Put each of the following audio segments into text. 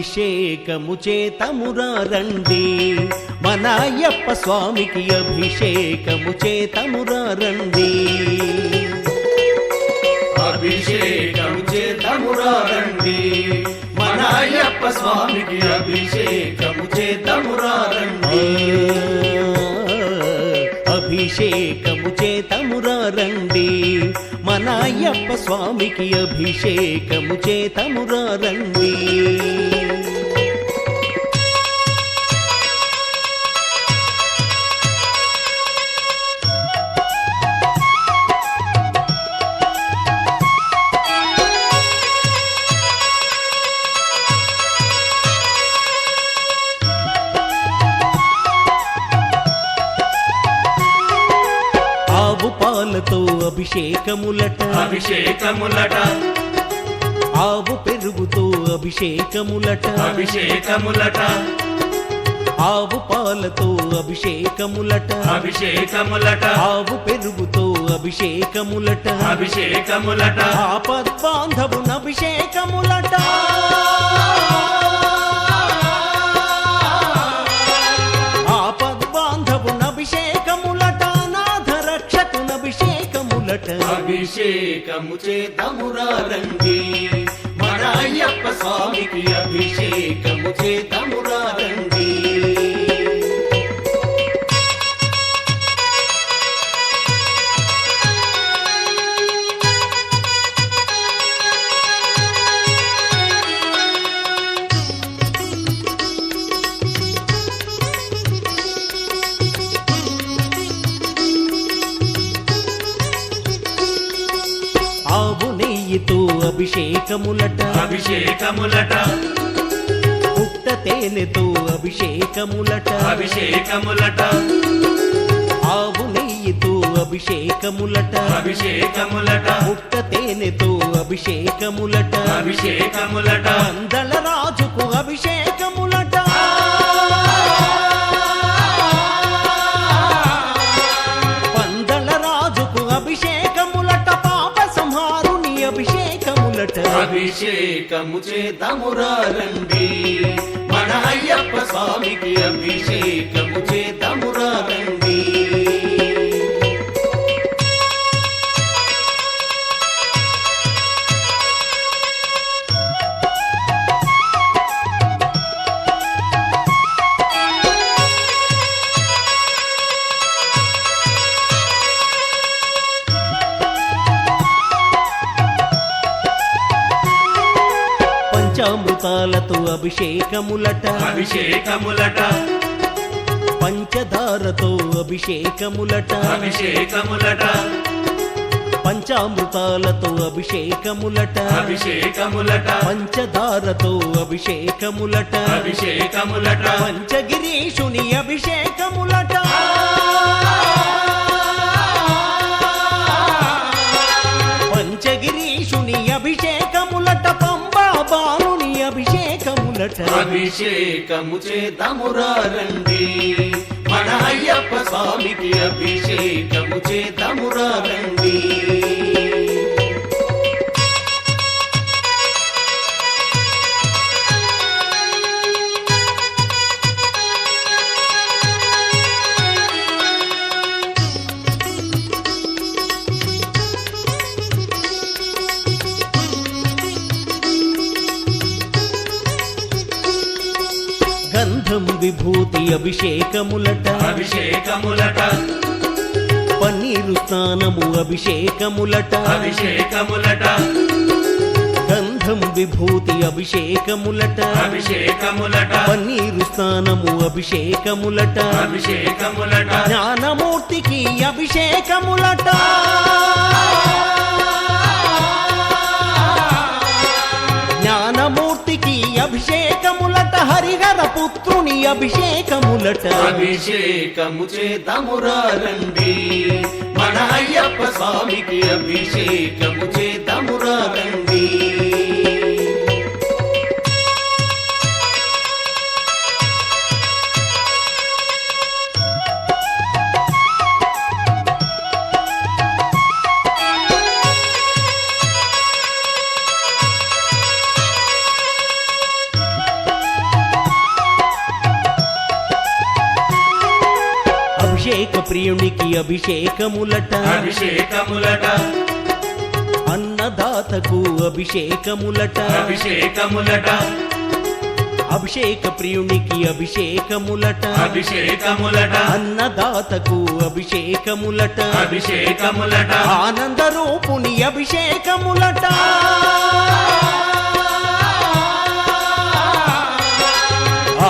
అభిషేకము చేతమురారండి మన అయ్యప్ప స్వామికి అభిషేకము చేతమురారండి అభిషేకము చేతమురారండి మన అయ్యప్ప స్వామికి అభిషేకము చేతమురారండి అభిషేకము చేతమురారండి మన అయ్యప్ప స్వామికి అభిషేకము చేతమురారండి ఆవు పాలతో అభిషేకములట అభిషేకములట ఆవు పెరుగుతో అభిషేకములట అభిషేకములట ఆవు పాలతో అభిషేకములట అభిషేకములట ఆవు పెరుగుతో అభిషేకములట అభిషేకములట ఆపద్బాంధవున అభిషేకములట ఆపద్బాంధవున అభిషేకములట నాథ రక్షకున అభిషేకములట అభిషేకము చేతమురారండి మన అయ్యప్ప స్వామికి అభిషేకము చేతమురారండి ఆవు నెయ్యితో అభిషేకములట అభిషేకములట పుట్ట తేనెతో అభిషేకములట అభిషేకములట ఆవు నెయ్యితో అభిషేకములట అభిషేకములట పుట్ట తేనెతో అభిషేకములట అభిషేకములట అందల రాజుకు అభిషేకములట పందల రాజుకు అభిషేకములట పాప సంహారుని అభిషేకములట అభిషేకము చేతమురారండి మన అయ్యప్ప స్వామికి అభిషేకము చేతమురారండి పంచామృతాలతో అభిషేకములట అభిషేకములట పంచదారతో అభిషేకములట అభిషేకములట పంచామృతాలతో అభిషేకములట అభిషేకములట పంచదారతో అభిషేకములట అభిషేకములట పంచగిరీషుని అభిషేకములట పంచగిరీషుని అభిషేకములట పంబా బాలుని అభిషేకములట అభిషేకము చేతమురారండి మన అయ్యప్ప స్వామికి అభిషేకము చేతమురారండి గంధం విభూతి అభిషేకములట అభిషేకములట పన్నీరు స్నానము అభిషేకములట అభిషేకములట గంధం విభూతి అభిషేకములట అభిషేకములట పన్నీరు స్నానము అభిషేకములట అభిషేకములట జ్ఞానమూర్తికి అభిషేకములట జ్ఞానమూర్తికి అభిషేకములట హరిహర పుత్రుని అభిషేకములట అభిషేకము చేతమురారండి మన అయ్యప్ప స్వామికి అభిషేకము చేతమురారండి అభిషేకములట అభిషేకములట అన్నదాతకు అభిషేకములట అభిషేకములట అభిషేక ప్రియునికి అభిషేకములట అభిషేకములట అన్నదాతకు అభిషేకములట అభిషేకములట ఆనంద రూపుని అభిషేకములట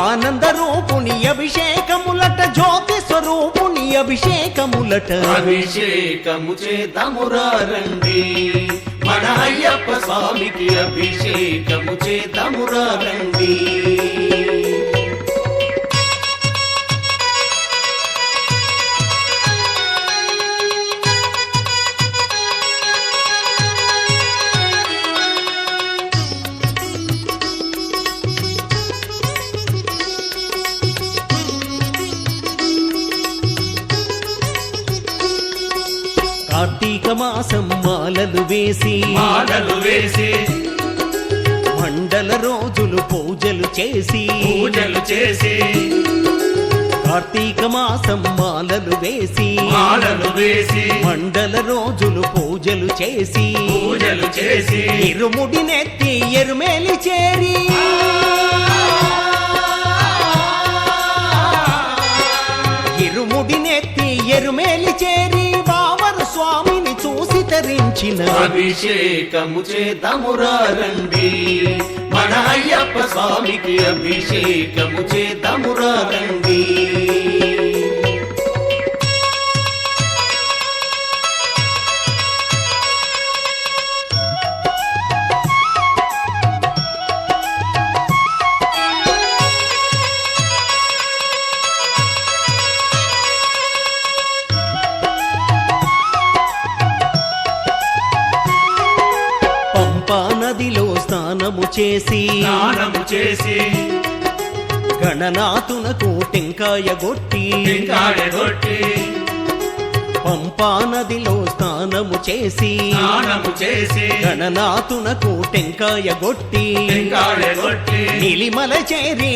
ఆనంద రూపుని అభిషేకములట జ్యోతి స్వరూపుని అభిషేకములట అభిషేకము చేద్దామురా రండి మన అయ్యప్ప స్వామికి అభిషేకము చేద్దామురా రండి కార్తీక మాసం మాలలు వేసి మాలలు వేసి మండల రోజులు పూజలు చేసి పూజలు చేసి కార్తీక మాసం మాలలు వేసి మాలలు వేసి మండల రోజులు పూజలు చేసి పూజలు చేసి ఇరుముడి నెత్తి ఎరుమేలి చేరి ఇరుముడి నెత్తి ఎరుమేలి చేరి బావరు స్వామిని చూసి తరించిన అభిషేకము చేద్దామురా రండి మన అయ్యప్ప స్వామికి అభిషేకము చేద్దామురా రండి పంపా నదిలో స్నానము చేసి స్నానము చేసి గణనాథునకు టెంకాయ గొట్టి టెంకాయ కొట్టి పంపా నదిలో స్నానము చేసి స్నానము చేసి గణనాథునకు టెంకాయ గొట్టి టెంకాయ కొట్టి నిలిమల చేరి